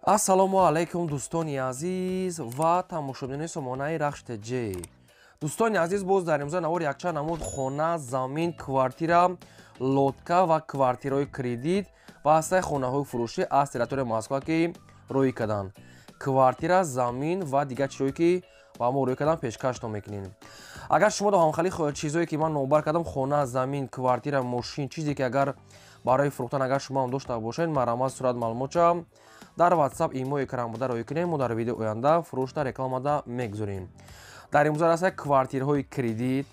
ассалому алайкум дӯстони азиз ва тамошобинони сомонаи рахште ҷ. Дӯстони азиз, боз дар имрӯза навор якчанд намуд хона, замин, квартира, лодка ва квартираҳои кредит ва ҳастаи хонаҳои фурӯшӣ аз территорияи Москва ки рӯй карданд. Квартира, замин ва дигар чизҳое ки ба мо рӯй карданд пешкаштон мекунем. Агар шумо дар ҳамхали чизҳое ки ман номбар кардам, хона, замин, квартира, мошин, чизе ки агар барои фурӯхтан агар шумо ҳам дошта бошед, марамат сурат маълумотша дар WhatsApp имо экран буда рӯй кунем. Мо дар видеои оянда фурӯшта рекламада мегузорем. Дар имрӯза ҳастаи квартираҳои кредит,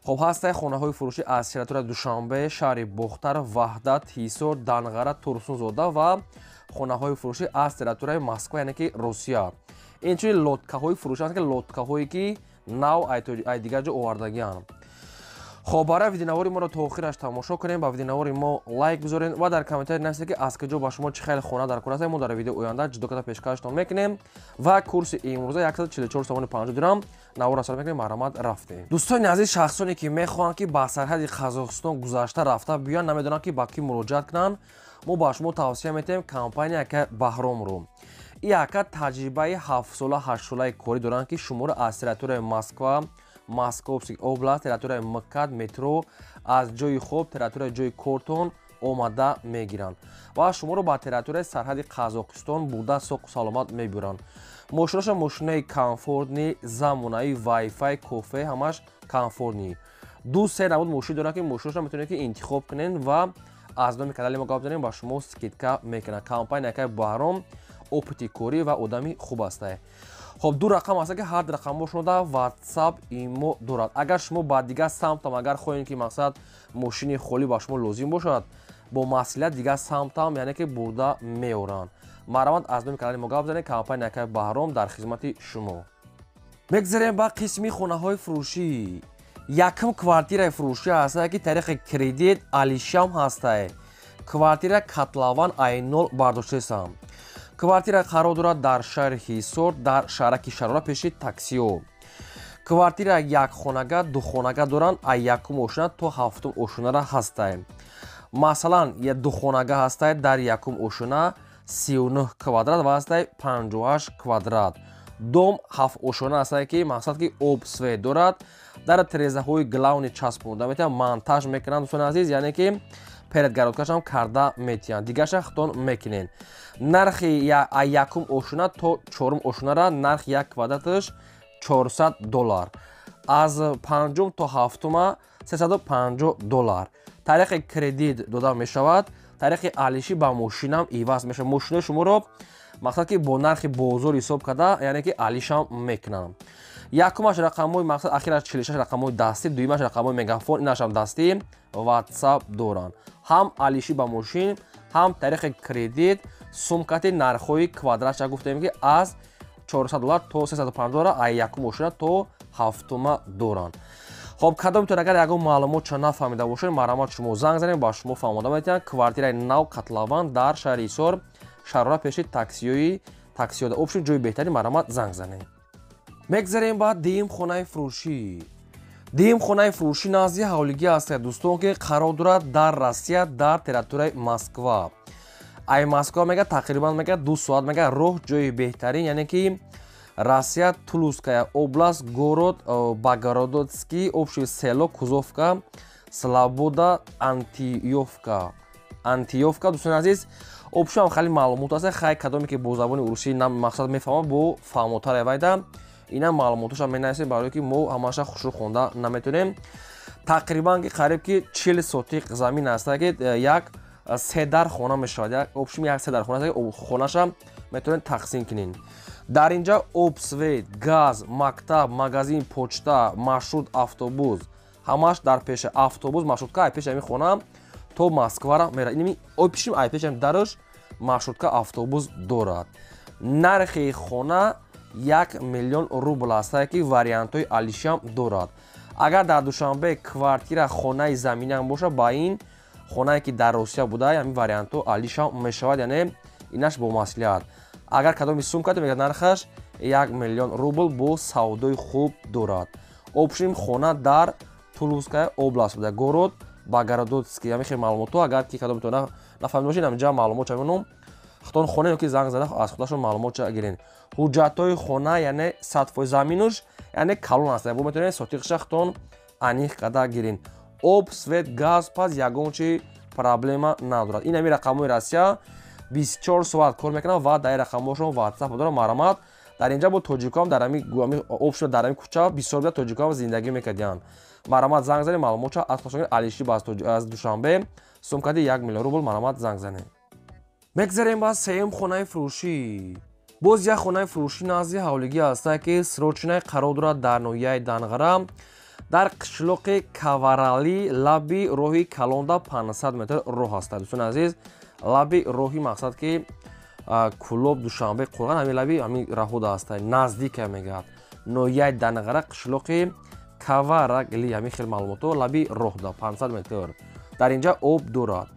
хоб ҳастаи хонаҳои фурӯшӣ аз шаҳри Душанбе, шаҳри Бохтар, Ваҳдат, Ҳисор, Данғара, Турсунзода ва хонаҳои фурӯшӣ аз территорияи Москва, яъне ки Русия. Инчунин лодкаҳои фурӯшӣ ҳастанд ки лодкаҳое ки нав ай дигар ҷо овардагианд. خب برای ویدیونواری ما رو تا آخرش تماشا کنیم. با ویدیونواری ما لایک بذارین و در کامنت نویسید که از کجا با شما چه خیلی خونه در کار است. ما در ویدیو آینده جدا کتا پیشکشتون میکنیم و کورس امروزه 144 تومان 50 درهم نوار اصلا میکنیم. مرحمت رفتیم. دوستان عزیز، شخصانی که میخوان که با سرحد قزاقستان گذشته رفته بیان نمیدونن که با کی مراجعت کنن، ما با شما توصیه میکنیم کمپانی که بهرام رو. این یک تجربه 7 ساله 8 ساله کاری دارن که شما رو از تریتوریای مسکو، Московский област, территория МКАД, метро, аз ҷои хоб, территория ҷои кортон омада мегиранд ва шуморо ба территорияи сарҳади Қазоқистон бурда соқу саломат мебуранд. Мошинаша мошинаи комфортни, замонаи вайфай, кофе, ҳамаш комфортни. Ду-се намуд мошин дорад ки мошинаша метавонед ки интихоб кунед ва аз номи канали мо гап занем ба шумо скидка мекунад. Компанияи Баҳром опити корӣ ва одами хуб аст. خب دو رقم هست که هر رقم شما در واتساپ ایمو دارد. اگر شما با دیگه سمت هم اگر خواهید که مقصد ماشین خالی با شما لازم باشد، با مسئولیت دیگه سمت هم یعنی که برده میورن. مرحمت از نام کانال ما گپ زنید. کمپانی نکای بهرام در خدمت شما. بگذاریم با قسمی خونه های فروشی. یکم کوارتیر فروشی هست که تاریخ کردیت علیشام هست. کوارتیر کاتلاوان آینول برداشتم. کвартира қарор дорад дар шаҳри Ҳисор, дар шаҳраки Шарора пеши таксио. Квартира якхонага, духонага доранд, аз якум ошина то ҳафтум ошинара ҳастаем. Масалан, духонага ҳастаед дар якум ошина 39 квадрат ва ҳастаед 58 квадрат. Дом 7 ошина ҳастаед ки мақсад ки об свет дорад. Дар тирезаҳои главни часпонда метавонанд монтаж мекунанд. Дӯстони азиз, яъне ки передгародкашам карда метиҳанд, дигарша хитон мекунен. Нархи якум ошина то чорум ошинара нархи як квадраташ $400. Аз панҷум то ҳафтума $350. Тариқи кредит дода мешавад. Тариқи алишӣ ба мошинам иваз мешавад. Мошинаи шуморо мақсад ки бо нархи бозор ҳисоб карда, яъне ки алишам мекунам. Якумаш рақамҳои мақсад ахираш 46 рақамҳои дастӣ, дуюмаш рақамҳои мегафон, инашам дастӣ WhatsApp доранд. ҳам алишӣ ба мошин, ҳам тариқи кредит, сумкати нархҳои квадратша гуфтем ки аз $400 то $350, аз якум ошина то ҳафтума доранд. хоб кадомитон агар ягон маълумотша нафаҳмида бошед, марҳамат шумо занг занед, ба шумо фаҳмода метиҳанд. Квартираи нав Котлован дар шаҳри Ҳисор, Шарора пеши таксиёда. обшин ҷои беҳтари, марҳамат занг занед. мегзарем ба дим хонаи фурӯшӣ. дим хонаи фурӯшӣ назди ҳавлигӣ аст, дӯстон, ки қарор дорад дар Россия, дар территорияи Москва. ай Москва мега тақрибан мега 2 соат мега роҳ. ҷои беҳтарин яъне ки Россия, Тулузская област, город Богородицкий, обши село Кузовка, Слобода, Антиёвка. Дӯстони азиз, обшиам хеле маълумот аст. хай кадоме ки бо забони урусӣ мақсад мефаҳмад, бо фаҳмотаре вайда ина маълумоташа менависем, барое ки мо ҳамаша хушрӯ хонда наметонем. Тақрибан ки қариб ки 40 сотиқ замин аст ки як седар хона мешавад. обшим як седар хона аст ки хонаша метавонед тақсим кунед. дар инҷа об, свет, газ, мактаб, магазин, почта, маршрут, автобус ҳамаш дар пеша. автобус, маршрутка ай пеши ҳамин хона то Москвара меравад. инми опишим ай пеши дараш маршрутка, автобус дорад. нархи хона 1 миллион рубл аст ки вариантҳои алишам дорад. агар дар Душанбе квартира хонаи заминам боша, ба ин хонае ки дар Русия буда ҳамин вариантҳо алишам мешавад, яъне инаш бо маслиҳат. агар кадоми сумкат мегӯяд нархаш 1 миллион рубл бо савдои хуб дорад. обшим хона дар Тулузская област буда, город Богородицкий. ҳамин хеле маълумотҳо агар ки кадомитон нафаҳмида бошед, ҳаминҷа маълумотша меном хутон хона ё ки занг зада аз худашон маълумотша гирен. ҳуҷҷатҳои хона яъне сатфои заминуш яъне калон аст. Бо метавонед сотиқша хутон аниқ када гирен. об, свет, газ пас ягон чи проблема надорад. Ин ҳамин рақамҳои Россия 24 соат кор мекунад ва дар рақамҳошон WhatsApp дорад. марамат дар инҷа бо тоҷикам дар ҳамин обшо дар ҳамин кӯча бисёр бида тоҷикам зиндагӣ мекарданд. марамат занг занед маълумотша аз худашон Алиши аз Душанбе сумкади 1 миллион рубл марамат занг занед. мегзарем ба сеюм хонаи фурӯшӣ. боз як хонаи фурӯшӣ назди ҳавлигӣ ҳастад ки срочинаи қарор дорад дар ноҳияи Данғара дар қишлоқи Каварали лаби роҳи Калонда 500 метр роҳ ҳастад. дӯстони азиз, лаби роҳи мақсад ки Кулоб, Душанбе, Қурған ҳамин лаби ҳамин раҳода ҳастад. наздика мегӯяд. ноҳияи Данғара қишлоқи Каварали ҳамин хел маълумото лаби роҳда 500 метр. дар инҷа об дорад.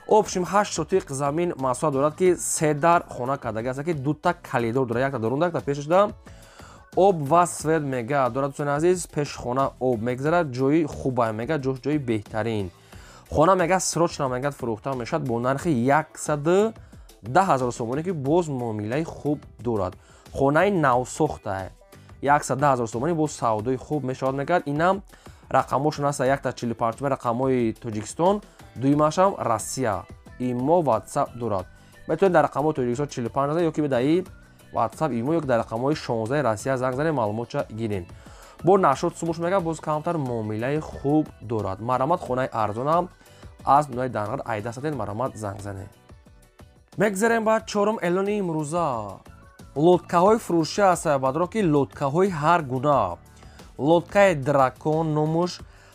обшим 8 сотиқ замин масоҳат дорад ки 3 дар хона кардаги аст ки 2 калидор дорад, якта дорунда, якта пешашда. об ва свет мега дорад. дӯстони азиз, пеши хона об мегзарад, ҷои хуба мега, ҷои беҳтарин. хона мега срочна мега фурӯхта мешавад бо нархи 110 000 сомонӣ ки боз муомилаи хуб дорад. хонаи навсохта 110 000 сомонӣ боз савдои хуб мешавад мегӯяд. инам рақамошон аста, якта 45 рақамҳои Тоҷикистон, дуюмашам Россия. имо WhatsApp дорад. метавонед дар рақамҳои Тоҷикистон 45 назад ёки бидаи WhatsApp имо ёки дар рақамҳои 16 Россия занг занед маълумотша гирен. бо нашод сумуш мега боз камтар муомилаи хуб дорад. марамат хонаи арзонам аз ноҳияи Данғар айда сатед марамат занг занед. мегзарем ба чорум эълони имрӯза. лодкаҳои фурӯшӣ ҳастанд бадро ки лодкаҳои ҳар гуна. лодкаи Дракон номуш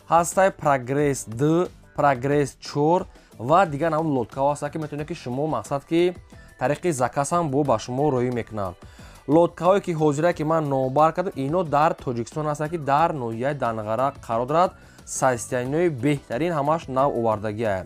ҳастаи Прогресс 2, Прогресс 4 ва дигар навъи лодкаҳо ҳастанд ки метавонед ки шумо мақсад ки тариқи закасам бо ба шумо роҳӣ мекунанд. лодкаҳое ки ҳозира ки ман номбар кардам ино дар Тоҷикистон ҳастанд ки дар ноҳияи Данғара қарор дорад. сайстианиҳои беҳтарин ҳамаш нав овардагиае.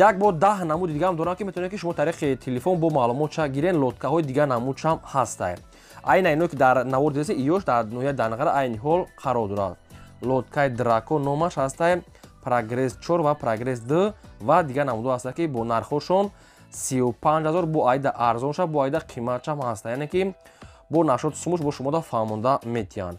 як бо 10 намуди дигам дорам ки метавонед ки шумо тариқи телефон бо маълумотша гирен. лодкаҳои дигар намудшам ҳастанд. айна ино ки дар навори деси иёш дар ноҳияи Данғара айни ҳол қарор дорад. лодкаи Дракон номаш ҳастаи Прогресс 4 ва Прогресс 2 ва дигар намудҳо ҳастанд ки бо нархошон 35 000 бо айда арзонша бо айда қиматшам ҳаста. яъне ки бо нашод сумуш бо шумода фаҳмонда метиҳанд.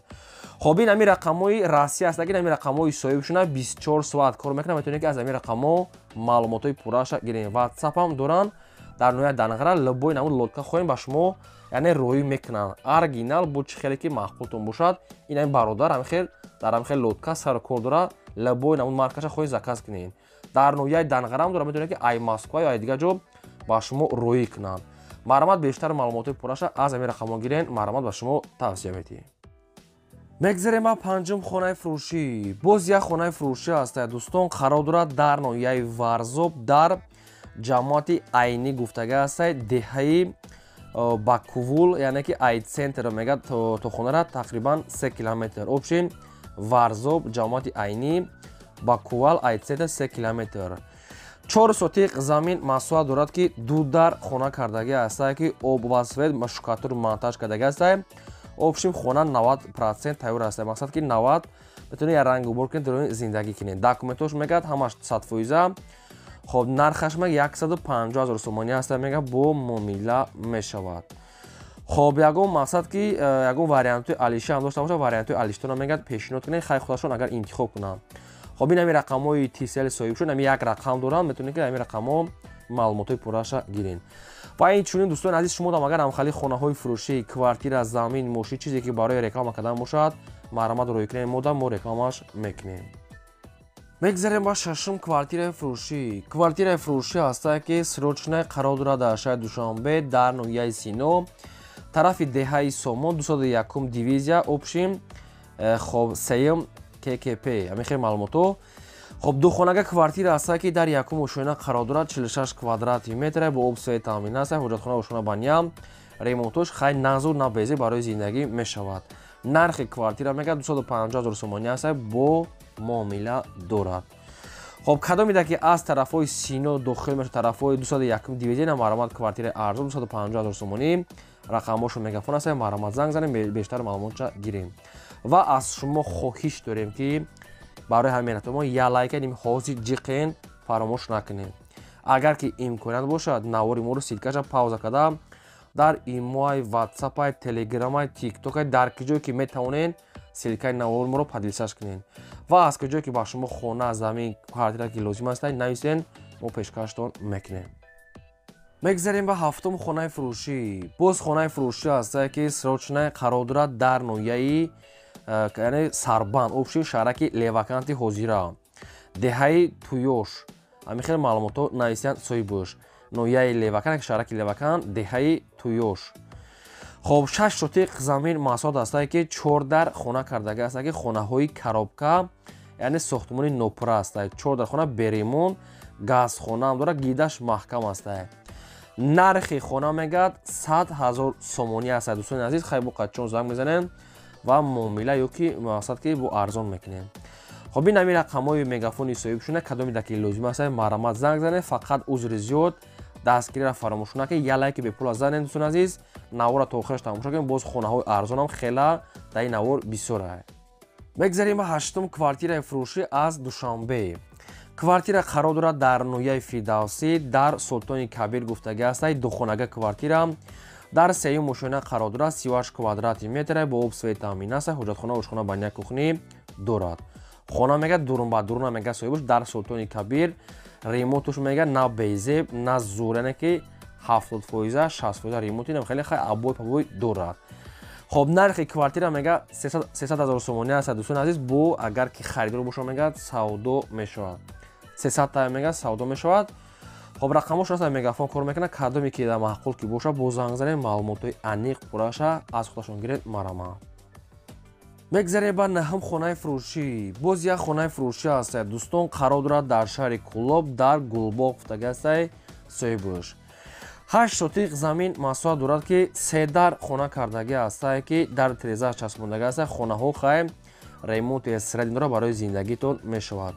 хоб ин ҳамин рақамҳои Россия ҳастанд ки ҳамин рақамҳои соҳибшона 24 соат кор мекунанд. метавонед ки аз ҳамин рақамҳо маълумотҳои пурраша гирем. WhatsApp ҳам доранд. дар ноҳияи Данғара любой намуд лодка хоҳем ба шумо яъне роҳӣ мекунанд. оригинал бо чӣ хеле ки маъқултон бошад. ин ҳамин бародар дар ҳамин хел лодка сару кор дорад. любой намуд маркаша хоҳед заказ кунед. дар ноҳияи Данғара ҳам дорад. метавонед ки ай Москва ё ай дигар ҷо ба шумо роҳӣ кунанд. марамат бештар маълумоти пурраша аз ҳамин рақамҳо гирен. марамат ба шумо тавсия метиҳем. мегзарем ба панҷум хонаи фурӯшӣ. боз як хонаи фурӯшӣ ҳастад дӯстон, қарор дорад дар ноҳияи Варзоб дар ҷамоати айнӣ гуфтага ҳастад. деҳаи Бакувул яъне ки ай центр мегӯяд то хонара тақрибан 3 километр. обшин Варзоб ҷамоати айнӣ Бакувал ай центр 3 километр. 4 сотиқ замин масоҳат дорад ки 2 дар хона кардаги ҳастад ки об ва свет шукатур монтаж кардаги ҳастад. обшим хона 90% тайёр ҳастад. мақсад ки 90 метавонед рангу бор кунед дар зиндагӣ кунед. документош мегӯяд ҳамаш 100%. хоб нархаш мега 150 000 сомонӣ ҳастад мега бо муомила мешавад. хоб ягон мақсад ки ягон вариантои Алиши ҳам дошта бошад. вариантои Алиштона мегӯяд пешниҳод кунед хай худашон агар интихоб кунанд. хоб ин ҳамин рақамҳои TCL соҳибшон ҳамин як рақам доранд. метавонед ки ҳамин рақамҳо маълумотҳои пурраша гирен. ва инчунин дӯстони азиз шумо дам агар ҳамхали хонаҳои фурӯшӣ, квартира, замин, мошин чизе ки барои реклама кардан бошад, марамат роҳӣ кунед. мо дам мо рекламаш мекунем. мегзарем ба шашум квартираи фурӯшӣ. квартираи фурӯшӣ ҳастад ки срочнаи қарор дорад дар шаҳри Душанбе дар ноҳияи Сино тарафи деҳаи Сомон 201 дивизия. обшим хоб сеюм ККП ҳамин хел маълумото. хоб духонага квартира ҳастад ки дар якум ошона қарор дорад. 46 квадрати метр бо об свет таъмин аст. ҳоҷатхона ошона ба ням. ремонтош хай назур на безе барои зиндагӣ мешавад. нархи квартира мега 250 000 сомонӣ аст бо муомила дорад. хоб кадомида ки аз тарафҳои Сино дохил мешавад тарафҳои 201 дивизия марамат квартираи арзон 250 000 сомонӣ. рақамошо мегафон аст. марамат занг занем бештар маълумотша гирем. ва аз шумо хоҳиш дорем ки барои ҳамин мо я лайка ним ҳозир ҷиқен фаромӯш накунед. агар ки имконият бошад навори моро силкаша пауза када дар имоай ватсапай телеграмай тиктокай дар киҷое ки метавонен силкаи навори моро падилсаш кунен ва аз киҷое ки ба шумо хона замин квартира ки лозим аст нависен мо пешкаштон мекунем. мегзарем ба ҳафтум хонаи фурӯшӣ. боз хонаи фурӯшӣ астае ки срочное қарор дорад дар ноҳияи яъне сарбанд обши шаҳраки леваканти ҳозира деҳаи туёш ҳамин хеле маълумото нависиянд соҳибуш ноҳияи левакан шаҳраки левакан деҳаи туёш. хоб 6 сотиқ замин маҳсулот астае ки 4 дар хона кардага астае ки хонаҳои коробка яъне сохтмони нопура астае 4 дар хона беремон газхонаам дорад гидаш маҳкам астае. нархи хона мегӯяд 100 000 сомонӣ астае. дӯстони азиз хай бо қачон занг мезанем ва муомила ё ки мақсад ки бо арзон мекунем. хоб ин ҳамин рақамҳои мегафони соҳибшона кадомида ки лозим астае марамат занг занед фақат узри зиёд дастгириро фаромӯш накунед я лайки бепула занед. дӯстони азиз навора то охираш тамошо кунед боз хонаҳои арзонам хела дар ин навор бисёр ай. мегзарем ба ҳаштум квартираи фурӯшӣ аз душанбе. квартира қарор дорад дар ноҳияи фирдавсӣ дар султони кабир гуфтагӣ астае духонага квартира дар сеюм мошина қарор дорад 38 квадрати метре бо об свет таъмин аст ҳоҷатхона ошхона баня кухнӣ дорад. хона мега дурун ба дурун мега соҳибуш дар султони кабир ремонтуш мега на безеб на зур яъне ки 70% 60% ремонти хеле хай абой пабой дорад. хоб нархи квартира мега 300 000 сомонӣ аст. дӯстони азиз бо агар ки харидор боша мега савдо мешавад 300 та мега савдо мешавад. хоб рақамош аст мегафон кор мекунад кадоме ки дар маъқул ки боша бо занг занед маълумотои аниқ пураша аз худашон гиред марамат. мегзарем ба наҳум хонаи фурӯшӣ. боз як хонаи фурӯшӣ астае дӯстон қарор дорад дар шаҳри кӯлоб дар гулбоғ гуфтагӣ астае соҳибуш 8 сотиқ замин маҳсулот дорад ки 3 дар хона кардагӣ астае ки дар тирезааш часпондагӣ астае хонаҳо хай ремонти средин дорад барои зиндагитон мешавад.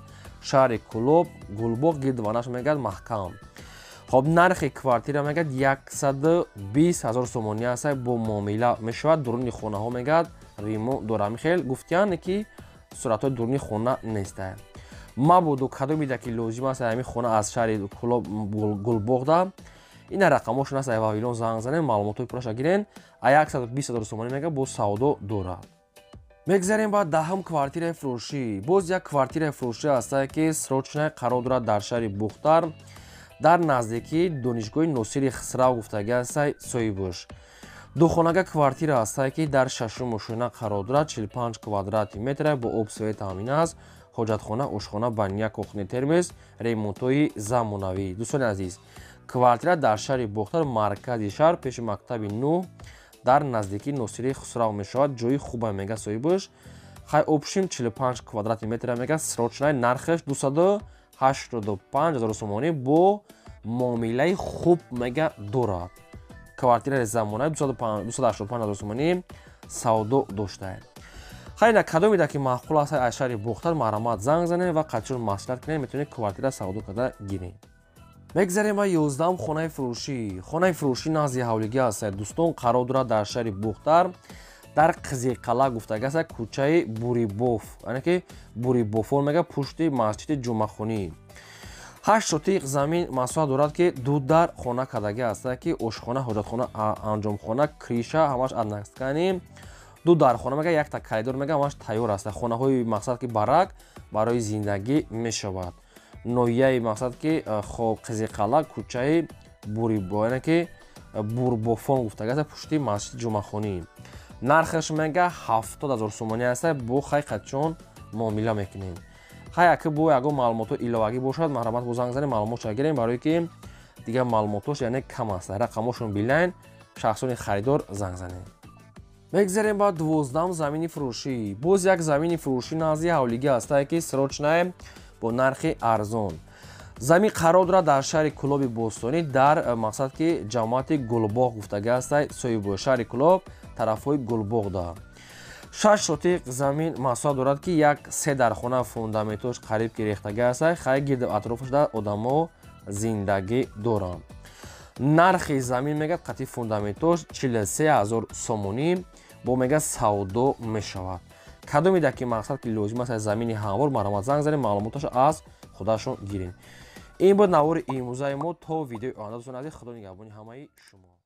шаҳри кӯлоб гулбоғ гирдванаш мегӯяд маҳкам. хоб нархи квартира мегӯяд 120 000 сомонӣ астае бо муомила мешавад. дуруни хонаҳо мегӯяд ремонт дора михел гуфтиянд ки суратҳои дуруни хона нестае. мабуду кадомида ки лозим аст ҳамин хона аз шаҳри кӯлоб гулбоғда ина рақамошон аст вавилон занг занед маълумотои пураша гирен 120 000 сомонӣ мега бо савдо дорад. мегзарем ба даҳум квартираи фурӯшӣ. боз як квартираи фурӯшӣ астае ки срочное қарор дорад дар шаҳри бухтар дар наздикии донишгоҳи носири хисрав гуфтагӣ астае соҳибуш духонага квартира астае ки дар шашум мошина қарор дорад 45 квадрати метре бо об свет таъмин аст ҳоҷатхона ошхона баня кухни термис ремонтҳои замонавӣ. дӯстони азиз квартира дар шаҳри бухтар маркази шаҳр пеши мактаби нӯ дар наздикии носири хусрав мешавад. ҷои хуба мега соҳибуш хай обшим 45 квадрати метре мега срочное нархеш 285 000 сомонӣ бо муомилаи хуб мега дорад. квартираи замонаи 285 000 сомонӣ савдо доштае. хайна кадомида ки маъқул аст аз шаҳри бухтар марамат занг занед ва қачон маслиҳат кунед метавонед квартира савдо карда гиред. мегзарем ба 11 хонаи фурӯшӣ. хонаи фурӯшӣ назди ҳавлигӣ астае дӯстон қарор дорад дар шаҳри бухтар дар қизиқала гуфтагӣ астае кӯчаи бурибоф яъне ки бурибофон мега пушти масҷиди ҷумъахонӣ 8 сотиқ замин маҳсулот дорад ки ду дар хона кардагӣ астае ки ошхона ҳоҷатхона анҷомхона криша ҳамаш аднакскани ду дар хона мега якта коридор мега ҳамаш тайёр астае хонаҳои мақсад ки барак барои зиндагӣ мешавад. ноҳияи мақсад ки хоб қизиқала кӯчаи бурибояне ки бурбофон гуфтагӣ астае пушти масҷиди ҷумъахонӣ нархеш мега 70 000 сомонӣ астае бо хай қачон муомила мекунем. хай аки бо ягон маълумото иловагӣ бошад маҳрамат бо занг занед маълумотша гирем барое ки дигар маълумотош яъне кам аст рақамошон билайн шахсони харидор занг занед. мегзарем ба 12 замини фурӯшӣ. боз як замини фурӯшӣ назди ҳавлигӣ астае ки срочное бо нархи арзон замин қарор дорад дар шаҳри кӯлоби бостонӣ дар мақсад ки ҷамоати гулбоғ гуфтагӣ астае соҳибу шаҳри кӯлоб тарафҳои гулбоғда 6 сотиқ замин маҳсулот дорад ки як 3 дар хона фундаментош қариб ки рехтагӣ астае хай гирду атрофашда одамо зиндагӣ доранд. нархи замин мега қатъи фундаментош 43 000 сомонӣ бо мега савдо мешавад. кадомида ки мақсад ки лозим аст замини ҳамвор марамат занг занед маълумоташ аз худашон гирем. این بود نوار امروزای ما تا ویدیو آنها خدا نگهبان همه شما.